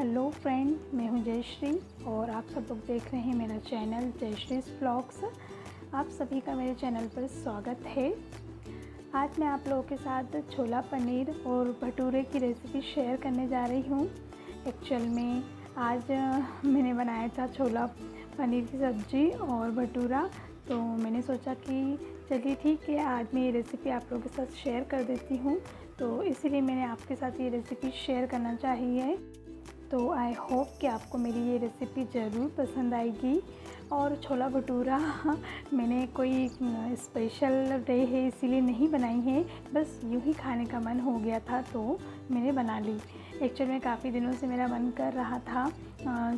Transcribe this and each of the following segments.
Hello friend, मैं हूं जयश्री और आप सब लोग देख रहे हैं मेरा चैनल जयश्रीज व्लॉग्स। आप सभी का मेरे चैनल पर स्वागत है। आज मैं आप लोगों के साथ छोला पनीर और भटूरे की रेसिपी शेयर करने जा रही हूं। एक्चुअल में आज मैंने बनाया था छोला पनीर की सब्ज़ी और भटूरा, तो मैंने सोचा कि चलिए ठीक है, आज मैं ये रेसिपी आप लोगों के साथ शेयर कर देती हूँ। तो इसीलिए मैंने आपके साथ ये रेसिपी शेयर करना चाहिए। तो आई होप कि आपको मेरी ये रेसिपी ज़रूर पसंद आएगी। और छोला भटूरा मैंने कोई स्पेशल डे है इसीलिए नहीं बनाई है, बस यूँ ही खाने का मन हो गया था तो मैंने बना ली। एक्चुअल में काफ़ी दिनों से मेरा मन कर रहा था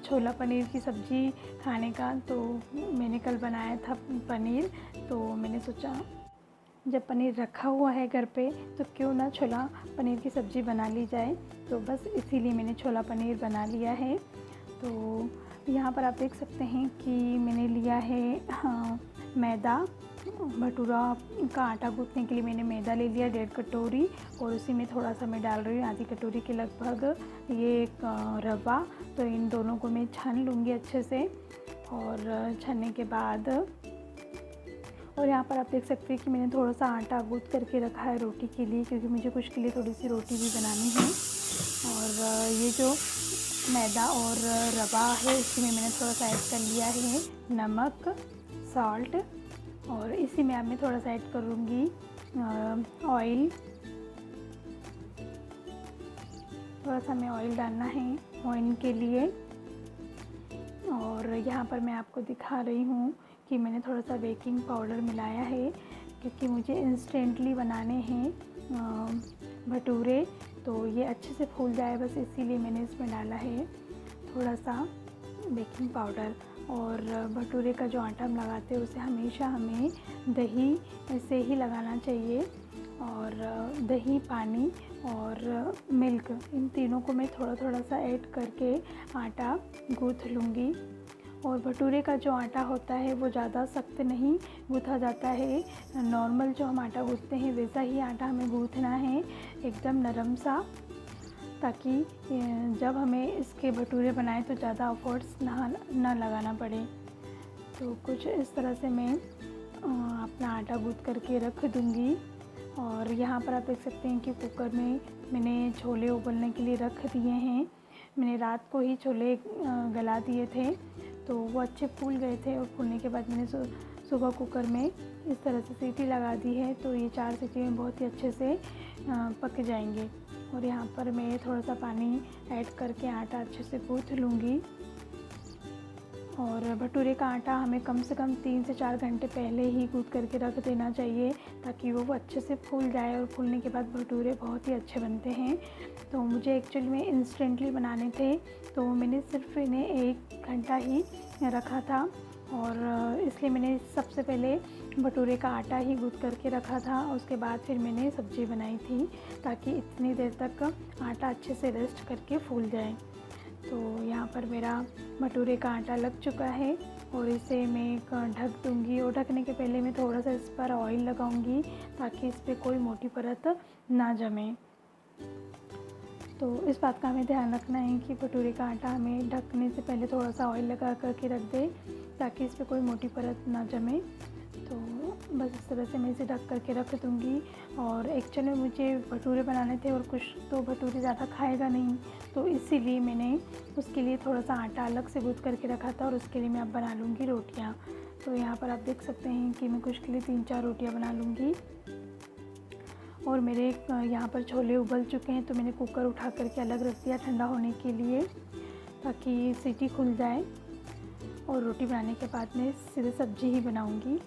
छोला पनीर की सब्ज़ी खाने का, तो मैंने कल बनाया था पनीर। तो मैंने सोचा जब पनीर रखा हुआ है घर पे तो क्यों ना छोला पनीर की सब्ज़ी बना ली जाए। तो बस इसीलिए मैंने छोला पनीर बना लिया है। तो यहाँ पर आप देख सकते हैं कि मैंने लिया है मैदा। भटूरा का आटा गूँथने के लिए मैंने मैदा ले लिया 1.5 कटोरी, और उसी में थोड़ा सा मैं डाल रही हूँ आधी कटोरी के लगभग ये रवा। तो इन दोनों को मैं छान लूँगी अच्छे से, और छानने के बाद और यहाँ पर आप देख सकते हैं कि मैंने थोड़ा सा आटा गूँथ करके रखा है रोटी के लिए, क्योंकि मुझे कुछ के लिए थोड़ी सी रोटी भी बनानी है। और ये जो मैदा और रवा है इसी में मैंने थोड़ा सा ऐड कर लिया है नमक, सॉल्ट, और इसी में अब मैं थोड़ा सा ऐड करूँगी ऑयल। थोड़ा सा हमें ऑयल डालना है ऑयल के लिए। और यहाँ पर मैं आपको दिखा रही हूँ कि मैंने थोड़ा सा बेकिंग पाउडर मिलाया है, क्योंकि मुझे इंस्टेंटली बनाने हैं भटूरे, तो ये अच्छे से फूल जाए बस इसीलिए मैंने इसमें डाला है थोड़ा सा बेकिंग पाउडर। और भटूरे का जो आटा हम लगाते हैं उसे हमेशा हमें दही से ही लगाना चाहिए, और दही, पानी और मिल्क, इन तीनों को मैं थोड़ा थोड़ा सा ऐड करके आटा गूँथ लूँगी। और भटूरे का जो आटा होता है वो ज़्यादा सख्त नहीं गूँथा जाता है, नॉर्मल जो हम आटा गूँथते हैं वैसा ही आटा हमें गूँथना है, एकदम नरम सा, ताकि जब हमें इसके भटूरे बनाएं तो ज़्यादा एफर्ट्स ना लगाना पड़े। तो कुछ इस तरह से मैं अपना आटा गूँथ करके रख दूँगी। और यहाँ पर आप देख सकते हैं कि कुकर में मैंने छोले उबलने के लिए रख दिए हैं। मैंने रात को ही छोले गला दिए थे, तो वो अच्छे फूल गए थे, और फूलने के बाद मैंने सुबह कुकर में इस तरह से सीटी लगा दी है, तो ये 4 सीटी में बहुत ही अच्छे से पक जाएंगे। और यहाँ पर मैं थोड़ा सा पानी ऐड करके आटा अच्छे से गूँथ लूँगी। और भटूरे का आटा हमें कम से कम 3 से 4 घंटे पहले ही गूँथ करके रख देना चाहिए, ताकि वो अच्छे से फूल जाए, और फूलने के बाद भटूरे बहुत ही अच्छे बनते हैं। तो मुझे एक्चुअली में इंस्टेंटली बनाने थे, तो मैंने सिर्फ इन्हें 1 घंटा ही रखा था, और इसलिए मैंने सबसे पहले भटूरे का आटा ही गूँथ करके रखा था, और उसके बाद फिर मैंने सब्ज़ी बनाई थी, ताकि इतनी देर तक आटा अच्छे से रेस्ट करके फूल जाए। तो यहाँ पर मेरा भटूरे का आटा लग चुका है, और इसे मैं ढक दूँगी, और ढकने के पहले मैं थोड़ा सा इस पर ऑयल लगाऊँगी, ताकि इस पर कोई मोटी परत ना जमे। तो इस बात का हमें ध्यान रखना है कि भटूरे का आटा हमें ढकने से पहले थोड़ा सा ऑयल लगा करके रख दे, ताकि इस पर कोई मोटी परत ना जमे। तो बस इस तरह से मैं इसे ढक करके रख दूँगी। और एक्चुअली में मुझे भटूरे बनाने थे, और कुछ तो भटूरे ज़्यादा खाएगा नहीं, तो इसीलिए मैंने उसके लिए थोड़ा सा आटा अलग से गूँथ करके रखा था, और उसके लिए मैं अब बना लूँगी रोटियाँ। तो यहाँ पर आप देख सकते हैं कि मैं कुछ के लिए 3-4 रोटियाँ बना लूँगी। और मेरे यहाँ पर छोले उबल चुके हैं, तो मैंने कुकर उठा करके अलग रख दिया ठंडा होने के लिए, ताकि सीटी खुल जाए। और रोटी बनाने के बाद मैं सीधे सब्ज़ी ही बनाऊँगी।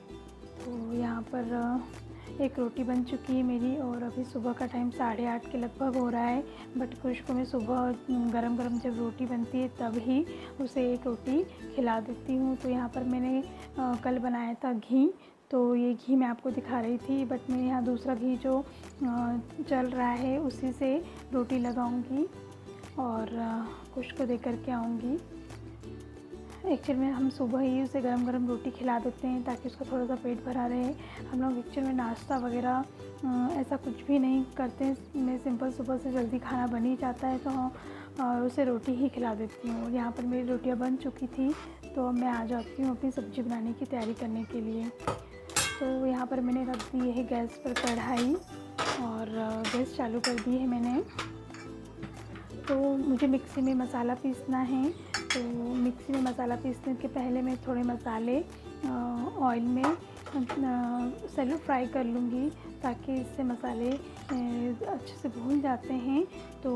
तो यहाँ पर एक रोटी बन चुकी है मेरी, और अभी सुबह का टाइम 8:30 के लगभग हो रहा है। बट कुछ को मैं सुबह गरम गरम जब रोटी बनती है तब ही उसे एक रोटी खिला देती हूँ। तो यहाँ पर मैंने कल बनाया था घी, तो ये घी मैं आपको दिखा रही थी, बट मैं यहाँ दूसरा घी जो चल रहा है उसी से रोटी लगाऊंगी, और कुछ को दे करके आऊँगी। एक्चुअल में हम सुबह ही उसे गरम गरम रोटी खिला देते हैं, ताकि उसका थोड़ा सा पेट भरा रहे। हम लोग एक्चुअल में नाश्ता वगैरह ऐसा कुछ भी नहीं करते, मैं सिंपल सुबह से जल्दी खाना बन ही जाता है, तो और उसे रोटी ही खिला देती हूँ। और यहाँ पर मेरी रोटियाँ बन चुकी थी, तो अब मैं आ जाती हूँ अपनी सब्ज़ी बनाने की तैयारी करने के लिए। तो यहाँ पर मैंने रख दी है गैस पर कढ़ाई और गैस चालू कर दी है मैंने। तो मुझे मिक्सी में मसाला पीसना है, तो मिक्सी में मसाला पीसने के पहले मैं थोड़े मसाले ऑयल में सेलो फ्राई कर लूँगी, ताकि इससे मसाले अच्छे से भून जाते हैं तो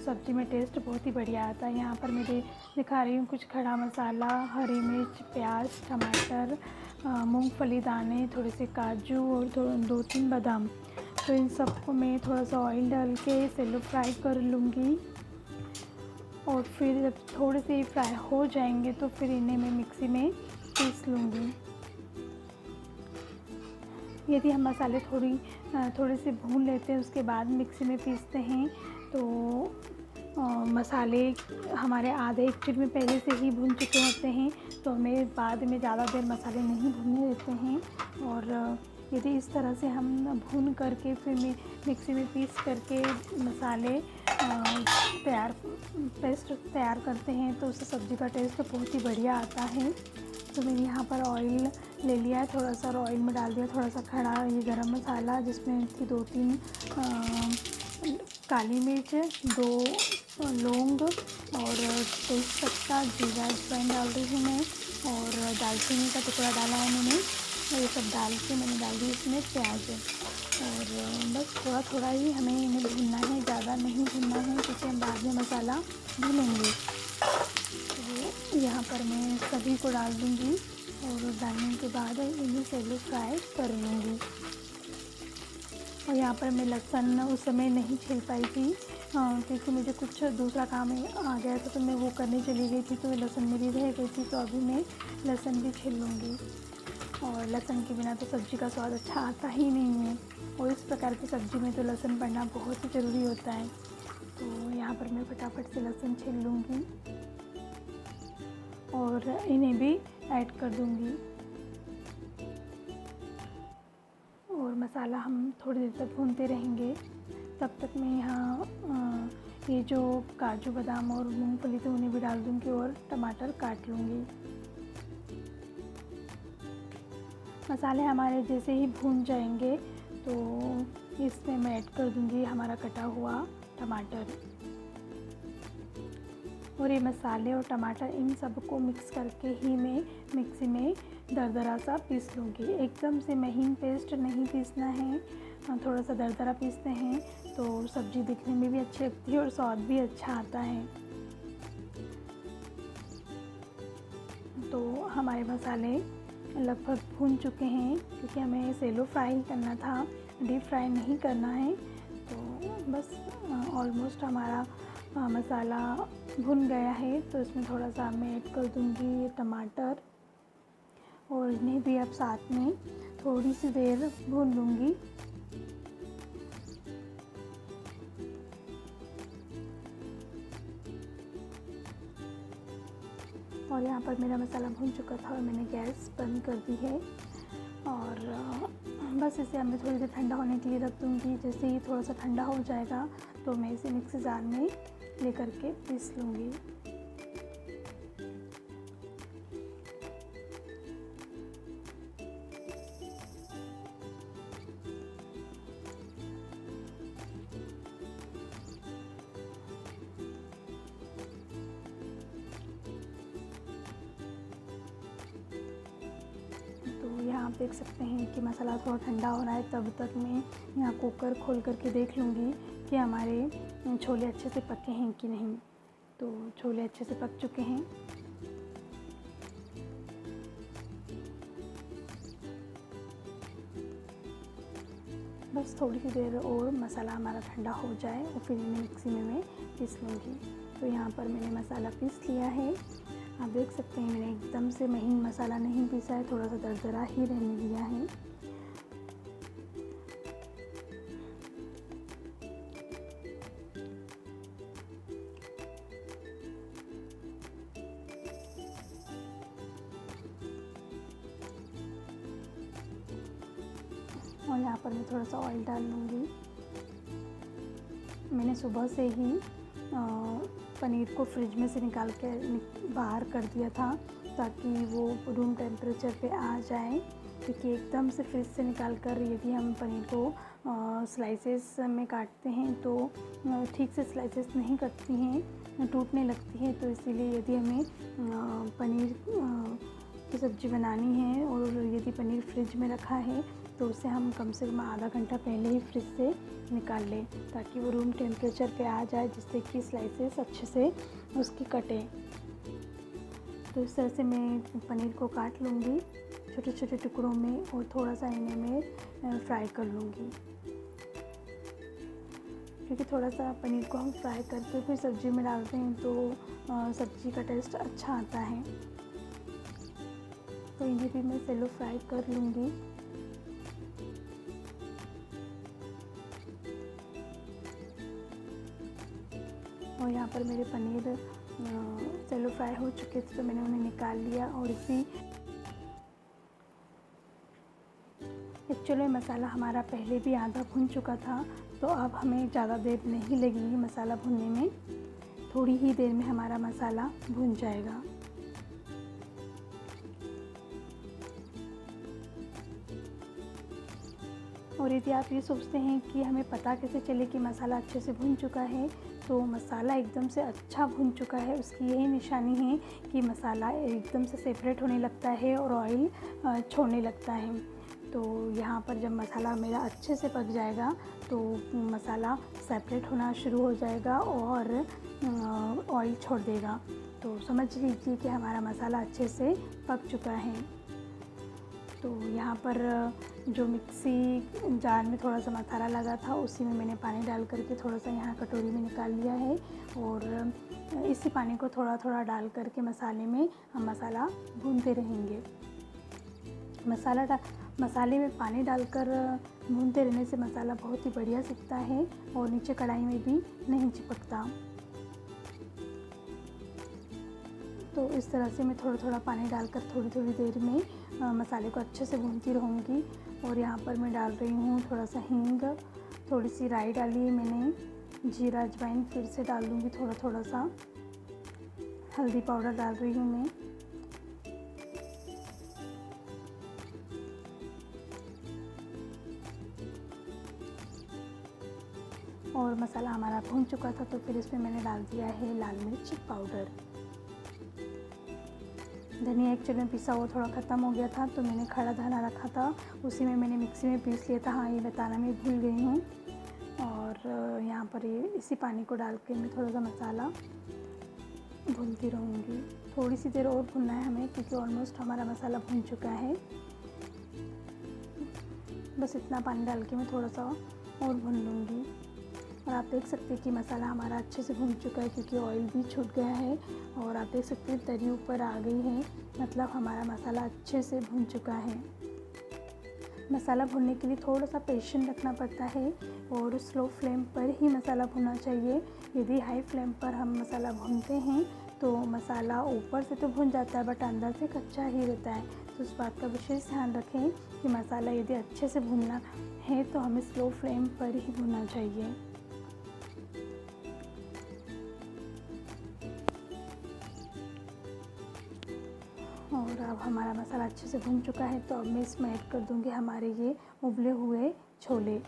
सब्ज़ी में टेस्ट बहुत ही बढ़िया आता है। यहाँ पर मैं दिखा रही हूँ कुछ खड़ा मसाला, हरी मिर्च, प्याज, टमाटर, मूंगफली दाने, थोड़े से काजू और 2-3 बादाम। तो इन सबको मैं थोड़ा सा ऑयल डाल के सेलो फ्राई कर लूँगी। और फिर जब थोड़े से फ्राई हो जाएंगे तो फिर इन्हें मैं मिक्सी में पीस लूँगी। यदि हम मसाले थोड़े से भून लेते हैं, उसके बाद मिक्सी में पीसते हैं, तो मसाले हमारे आधे एक्चुअली में पहले से ही भून चुके होते हैं, तो हमें बाद में ज़्यादा देर मसाले नहीं भूनने देते हैं। और यदि इस तरह से हम भून करके फिर मिक्सी में पीस करके मसाले पेस्ट तैयार करते हैं, तो उससे सब्ज़ी का टेस्ट बहुत ही बढ़िया आता है। तो मैंने यहाँ पर ऑयल ले लिया है थोड़ा सा, और ऑयल में डाल दिया थोड़ा सा खड़ा ये गरम मसाला, जिसमें थी 2-3 काली मिर्च, 2 लौंग और तेज़पत्ता, जीरा, अजवाइन डाल रही हूँ मैं, और दालचीनी का टुकड़ा डाला है मैंने। ये सब डाल के मैंने डाल दी इसमें प्याज, और बस थोड़ा थोड़ा ही हमें इन्हें भूनना है, ज़्यादा नहीं भूनना है, क्योंकि हम बाद में मसाला भूनेंगे। तो यहाँ पर मैं सभी को डाल दूँगी और डालने के बाद इन्हें सेलो फ्राई कर लूँगी। और यहाँ पर मैं लहसुन उस समय नहीं छील पाई थी, क्योंकि मुझे कुछ दूसरा काम आ गया था, तो मैं वो करने चली गई थी, तो लहसुन मेरी रह गई थी। तो अभी मैं लहसुन भी छील लूँगी। और लहसुन के बिना तो सब्ज़ी का स्वाद अच्छा आता ही नहीं है, और इस प्रकार की सब्ज़ी में तो लहसुन पड़ना बहुत ही ज़रूरी होता है। तो यहाँ पर मैं फटाफट से लहसुन छील लूँगी और इन्हें भी ऐड कर दूँगी। और मसाला हम थोड़ी देर तक भूनते रहेंगे। तब तक मैं यहाँ ये जो काजू बादाम और मूंगफली थे उन्हें भी डाल दूँगी और टमाटर काट लूँगी। मसाले हमारे जैसे ही भून जाएंगे तो इसमें मैं ऐड कर दूँगी हमारा कटा हुआ टमाटर। और ये मसाले और टमाटर इन सब को मिक्स करके ही मैं मिक्सी में दरदरा सा पीस लूँगी। एकदम से महीन पेस्ट नहीं पीसना है, थोड़ा सा दरदरा पीसते हैं तो सब्ज़ी दिखने में भी अच्छी लगती है और स्वाद भी अच्छा आता है। तो हमारे मसाले लगभग भून चुके हैं, क्योंकि हमें सेलो फ्राई करना था, डीप फ्राई नहीं करना है। तो बस ऑलमोस्ट हमारा मसाला भुन गया है। तो इसमें थोड़ा सा मैं ऐड कर दूँगी टमाटर, और इन्हें भी अब साथ में थोड़ी सी देर भून लूँगी। और यहाँ पर मेरा मसाला भून चुका था और मैंने गैस बंद कर दी है। और बस इसे अब मैं थोड़ी देर ठंडा होने के लिए रख दूँगी। जैसे ही थोड़ा सा ठंडा हो जाएगा तो मैं इसे मिक्सी जार में लेकर के पीस लूँगी। यहाँ आप देख सकते हैं कि मसाला थोड़ा ठंडा हो रहा है। तब तक मैं यहाँ कुकर खोल करके देख लूँगी कि हमारे छोले अच्छे से पके हैं कि नहीं। तो छोले अच्छे से पक चुके हैं। बस थोड़ी सी देर और मसाला हमारा ठंडा हो जाए और फिर इन्हें मिक्सी में मैं पीस लूँगी। तो यहाँ पर मैंने मसाला पीस लिया है। आप देख सकते हैं मैंने एकदम से महीन मसाला नहीं पीसा है, थोड़ा सा दरदरा ही रहने दिया है। और यहाँ पर मैं थोड़ा सा ऑयल डाल लूँगी। मैंने सुबह से ही पनीर को फ्रिज में से निकाल के बाहर कर दिया था ताकि वो रूम टेम्परेचर पे आ जाए, क्योंकि एकदम से फ्रिज से निकाल कर यदि हम पनीर को स्लाइसेस में काटते हैं तो ठीक से स्लाइसेस नहीं कटती हैं, टूटने लगती हैं। तो इसीलिए यदि हमें पनीर की सब्ज़ी बनानी है और यदि पनीर फ्रिज में रखा है तो उसे हम कम से कम आधा घंटा पहले ही फ्रिज से निकाल लें ताकि वो रूम टेम्परेचर पे आ जाए, जिससे कि स्लाइसेस अच्छे से उसकी कटे। तो इस तरह से मैं पनीर को काट लूँगी छोटे छोटे टुकड़ों में और थोड़ा सा इन्हें मैं फ्राई कर लूँगी, क्योंकि थोड़ा सा पनीर को हम फ्राई करके फिर सब्ज़ी में डालते हैं तो सब्ज़ी का टेस्ट अच्छा आता है। तो इन्हें भी मैं सेलो फ्राई कर लूँगी। और यहाँ पर मेरे पनीर सेलो फ्राई हो चुके थे तो मैंने उन्हें निकाल लिया। और एक्चुअली मसाला हमारा पहले भी आधा भुन चुका था, तो अब हमें ज़्यादा देर नहीं लगेगी मसाला भुनने में, थोड़ी ही देर में हमारा मसाला भुन जाएगा। और यदि आप ये सोचते हैं कि हमें पता कैसे चले कि मसाला अच्छे से भुन चुका है, तो मसाला एकदम से अच्छा भुन चुका है उसकी यही निशानी है कि मसाला एकदम से सेपरेट होने लगता है और ऑयल छोड़ने लगता है। तो यहाँ पर जब मसाला मेरा अच्छे से पक जाएगा तो मसाला सेपरेट होना शुरू हो जाएगा और ऑयल छोड़ देगा। तो समझ लीजिए कि हमारा मसाला अच्छे से पक चुका है। तो यहाँ पर जो मिक्सी जार में थोड़ा सा मसाला लगा था उसी में मैंने पानी डाल करके थोड़ा सा यहाँ कटोरी में निकाल लिया है। और इसी पानी को थोड़ा थोड़ा डाल करके मसाले में हम मसाला भूनते रहेंगे। मसाले में पानी डालकर भूनते रहने से मसाला बहुत ही बढ़िया सिकता है और नीचे कढ़ाई में भी नहीं चिपकता। तो इस तरह से मैं थोड़ा थोड़ा पानी डालकर थोड़ी थोड़ी देर में मसाले को अच्छे से भूनती रहूँगी। और यहाँ पर मैं डाल रही हूँ थोड़ा सा हींग, थोड़ी सी राई डाली है मैंने, जीरा अजवाइन फिर से डाल दूँगी थोड़ा थोड़ा सा, हल्दी पाउडर डाल रही हूँ मैं। और मसाला हमारा भून चुका था तो फिर इसमें मैंने डाल दिया है लाल मिर्च पाउडर। धनिया एक्चुअली में पिसा हुआ थोड़ा ख़त्म हो गया था तो मैंने खड़ा धना रखा था, उसी में मैंने मिक्सी में पीस लिया था। हाँ, ये बताना मैं भूल गई हूँ। और यहाँ पर ये इसी पानी को डाल के मैं थोड़ा सा मसाला भूनती रहूँगी। थोड़ी सी देर और भूनना है हमें क्योंकि ऑलमोस्ट हमारा मसाला भून चुका है। बस इतना पानी डाल के मैं थोड़ा सा और भून लूँगी। और आप देख सकते हैं कि मसाला हमारा अच्छे से भून चुका है क्योंकि ऑयल भी छूट गया है। और आप देख सकते हैं तरी ऊपर आ गई है, मतलब हमारा मसाला अच्छे से भून चुका है। मसाला भूनने के लिए थोड़ा सा पेशेंस रखना पड़ता है और स्लो फ्लेम पर ही मसाला भुनना चाहिए। यदि हाई फ्लेम पर हम मसाला भूनते हैं तो मसाला ऊपर से तो भुन जाता है बट अंदर से कच्चा ही रहता है। तो उस बात का विशेष ध्यान रखें कि मसाला यदि अच्छे से भुनना है तो हमें स्लो फ्लेम पर ही भुनना चाहिए। और अब हमारा मसाला अच्छे से भुन चुका है तो अब मैं इसमें ऐड कर दूंगी हमारे ये उबले हुए छोले।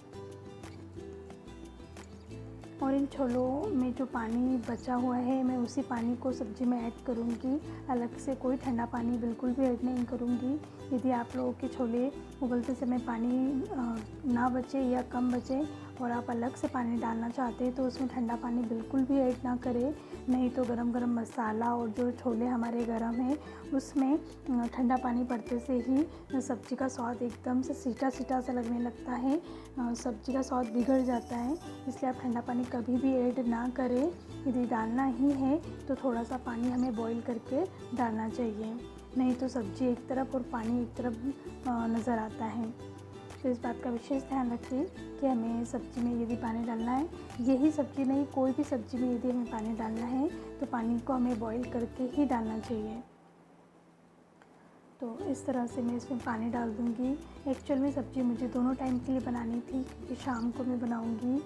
और इन छोलों में जो पानी बचा हुआ है मैं उसी पानी को सब्ज़ी में ऐड करूंगी, अलग से कोई ठंडा पानी बिल्कुल भी ऐड नहीं करूंगी। यदि आप लोगों के छोले उबलते समय पानी ना बचे या कम बचे और आप अलग से पानी डालना चाहते हैं तो उसमें ठंडा पानी बिल्कुल भी ऐड ना करें, नहीं तो गरम गरम मसाला और जो छोले हमारे गरम हैं उसमें ठंडा पानी पड़ते से ही सब्ज़ी का स्वाद एकदम से सीटा सीटा सा लगने लगता है, सब्ज़ी का स्वाद बिगड़ जाता है। इसलिए आप ठंडा पानी कभी भी ऐड ना करें। यदि डालना ही है तो थोड़ा सा पानी हमें बॉईल करके डालना चाहिए, नहीं तो सब्ज़ी एक तरफ और पानी एक तरफ नज़र आता है। तो इस बात का विशेष ध्यान रखिए कि हमें सब्ज़ी में यदि पानी डालना है, यही सब्ज़ी नहीं कोई भी सब्ज़ी में यदि हमें पानी डालना है तो पानी को हमें बॉईल करके ही डालना चाहिए। तो इस तरह से मैं इसमें पानी डाल दूँगी। एक्चुअल में सब्ज़ी मुझे दोनों टाइम के लिए बनानी थी क्योंकि शाम को मैं बनाऊँगी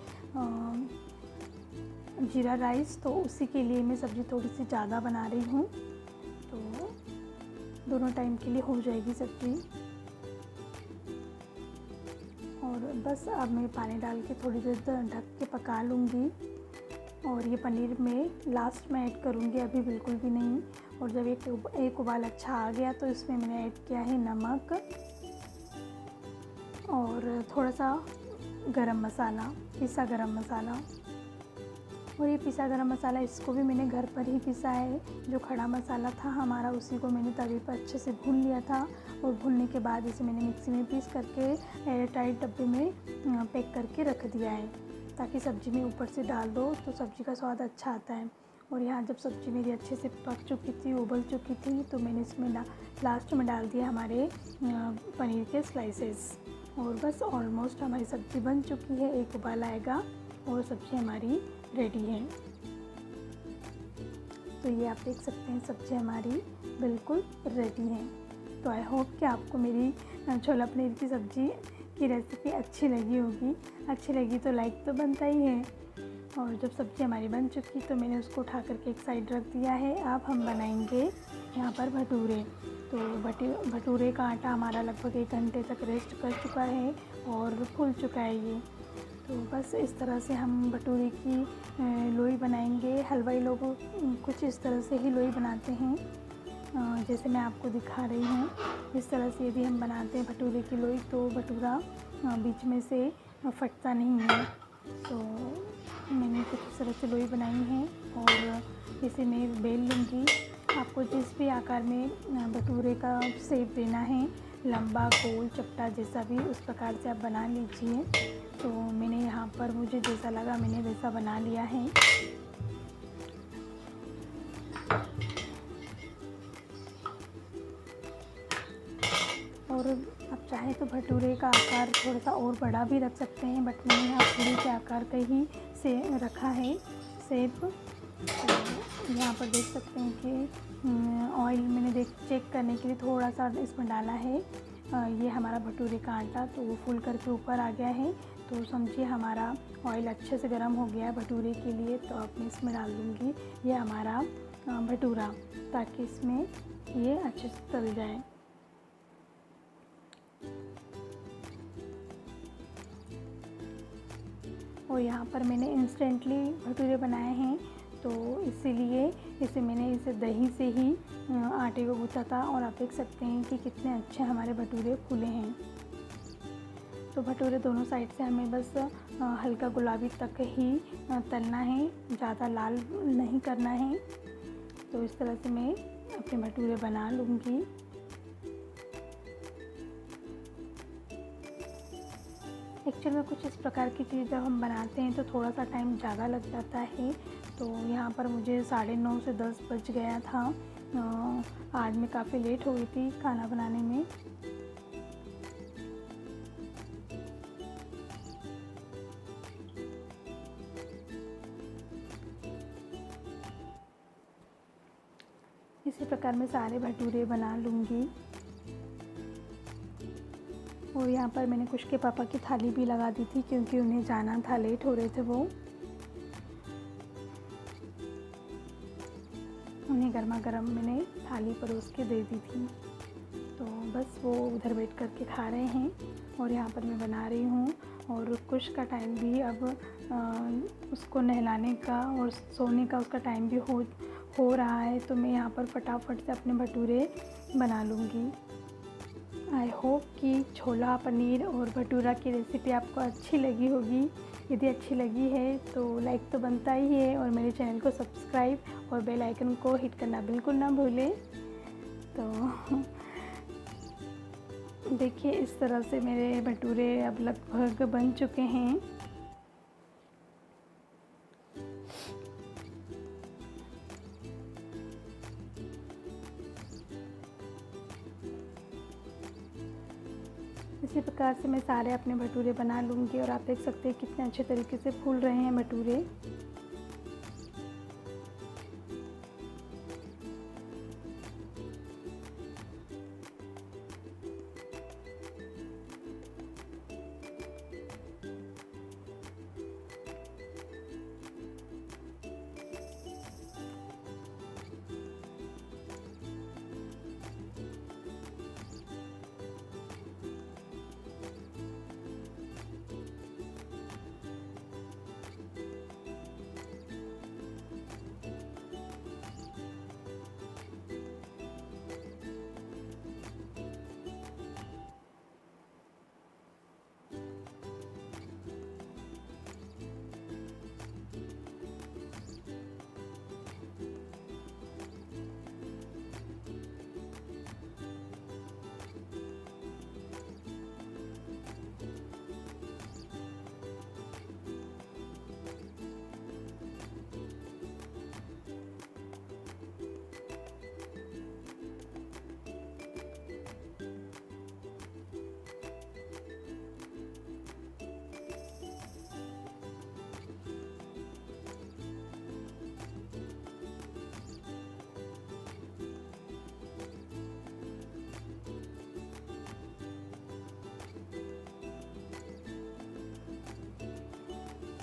जीरा राइस, तो उसी के लिए मैं सब्ज़ी थोड़ी सी ज़्यादा बना रही हूँ। तो दोनों टाइम के लिए हो जाएगी सब्ज़ी। और बस अब मैं पानी डाल के थोड़ी देर ढक के पका लूँगी। और ये पनीर मैं लास्ट में ऐड करूँगी, अभी बिल्कुल भी नहीं। और जब एक उबाल अच्छा आ गया तो इसमें मैंने ऐड किया है नमक और थोड़ा सा गरम मसाला, पिसा गरम मसाला। और ये पिसा गरम मसाला, इसको भी मैंने घर पर ही पिसा है। जो खड़ा मसाला था हमारा, उसी को मैंने तवे पर अच्छे से भून लिया था। और भूनने के बाद इसे मैंने मिक्सी में पीस करके एयर टाइट डब्बे में पैक करके रख दिया है, ताकि सब्ज़ी में ऊपर से डाल दो तो सब्ज़ी का स्वाद अच्छा आता है। और यहाँ जब सब्ज़ी मेरी अच्छे से पक चुकी थी, उबल चुकी थी, तो मैंने इसमें लास्ट में डाल दिया हमारे पनीर के स्लाइसेस। और बस ऑलमोस्ट हमारी सब्ज़ी बन चुकी है। एक उबाल आएगा और सब्ज़ी हमारी रेडी है। तो ये आप देख सकते हैं, सब्ज़ी हमारी बिल्कुल रेडी है। तो आई होप कि आपको मेरी छोला पनीर की सब्ज़ी की रेसिपी अच्छी लगी होगी। अच्छी लगी तो लाइक तो बनता ही है। और जब सब्ज़ी हमारी बन चुकी तो मैंने उसको उठा करके एक साइड रख दिया है। अब हम बनाएंगे यहाँ पर भटूरे। तो भटूरे का आटा हमारा लगभग 1 घंटे तक रेस्ट कर चुका है और फूल चुका है ये। तो बस इस तरह से हम भटूरे की लोई बनाएंगे। हलवाई लोग कुछ इस तरह से ही लोई बनाते हैं, जैसे मैं आपको दिखा रही हूँ। इस तरह से यदि हम बनाते हैं भटूरे की लोई तो भटूरा बीच में से फटता नहीं है। तो मैंने कुछ इस तरह से लोई बनाई है और इसे मैं बेल लूँगी। आपको जिस भी आकार में भटूरे का शेप देना है, लंबा, गोल, चपटा, जैसा भी, उस प्रकार से आप बना लीजिए। तो मैंने यहाँ पर मुझे जैसा लगा मैंने वैसा बना लिया है। और आप चाहें तो भटूरे का आकार थोड़ा सा और बड़ा भी रख सकते हैं, बट मैंने यहाँ पूरी के आकार का ही से रखा है शेप। तो यहाँ पर देख सकते हैं कि ऑयल मैंने चेक करने के लिए थोड़ा सा इसमें डाला है। ये हमारा भटूरे का आटा, तो वो फूल करके ऊपर आ गया है। तो समझिए हमारा ऑयल अच्छे से गर्म हो गया है भटूरे के लिए। तो अब मैं इसमें डाल दूँगी ये हमारा भटूरा, ताकि इसमें ये अच्छे से तल जाए। और यहाँ पर मैंने इंस्टेंटली भटूरे बनाए हैं, तो इसीलिए इसे दही से ही आटे को गूँथा था। और आप देख सकते हैं कि कितने अच्छे हमारे भटूरे फूले हैं। तो भटूरे दोनों साइड से हमें बस हल्का गुलाबी तक ही तलना है, ज़्यादा लाल नहीं करना है। तो इस तरह से मैं अपने भटूरे बना लूँगी। एक्चुअल में कुछ इस प्रकार की चीज़ जब हम बनाते हैं तो थोड़ा सा टाइम ज़्यादा लग जाता है। तो यहाँ पर मुझे 9:30 से 10 बज गया था। आज मैं काफ़ी लेट हो गई थी खाना बनाने में। इसी प्रकार मैं सारे भटूरे बना लूँगी। और यहाँ पर मैंने कुश के पापा की थाली भी लगा दी थी, क्योंकि उन्हें जाना था, लेट हो रहे थे वो। उन्हें गर्मा गर्म मैंने थाली परोस के दे दी थी। तो बस वो उधर बैठ कर के खा रहे हैं और यहाँ पर मैं बना रही हूँ। और कुश का टाइम भी अब उसको नहलाने का और सोने का उसका टाइम भी हो रहा है। तो मैं यहाँ पर फटाफट से अपने भटूरे बना लूँगी। आई होप कि छोला पनीर और भटूरा की रेसिपी आपको अच्छी लगी होगी। यदि अच्छी लगी है तो लाइक तो बनता ही है, और मेरे चैनल को सब्सक्राइब और बेल आइकन को हिट करना बिल्कुल ना भूलें। तो देखिए इस तरह से मेरे भटूरे अब लगभग बन चुके हैं। इसी प्रकार से मैं सारे अपने भटूरे बना लूँगी। और आप देख सकते हैं कितने अच्छे तरीके से फूल रहे हैं भटूरे।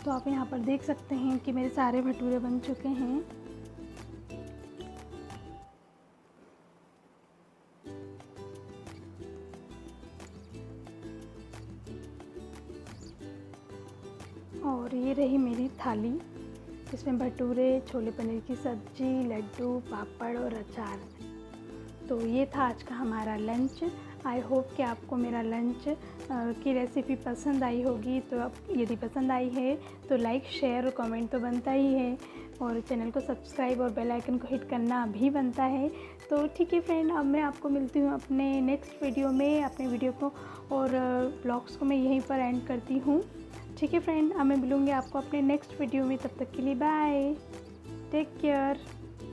तो आप यहाँ पर देख सकते हैं कि मेरे सारे भटूरे बन चुके हैं। और ये रही मेरी थाली, इसमें भटूरे, छोले पनीर की सब्ज़ी, लड्डू, पापड़ और अचार। तो ये था आज का हमारा लंच। आई होप कि आपको मेरा लंच की रेसिपी पसंद आई होगी। तो अब यदि पसंद आई है तो लाइक, शेयर और कमेंट तो बनता ही है, और चैनल को सब्सक्राइब और बेल आइकन को हिट करना भी बनता है। तो ठीक है फ्रेंड, अब मैं आपको मिलती हूँ अपने नेक्स्ट वीडियो में। अपने वीडियो को और ब्लॉग्स को मैं यहीं पर एंड करती हूँ। ठीक है फ्रेंड, अब मैं मिलूँगी आपको अपने नेक्स्ट वीडियो में। तब तक के लिए बाय, टेक केयर।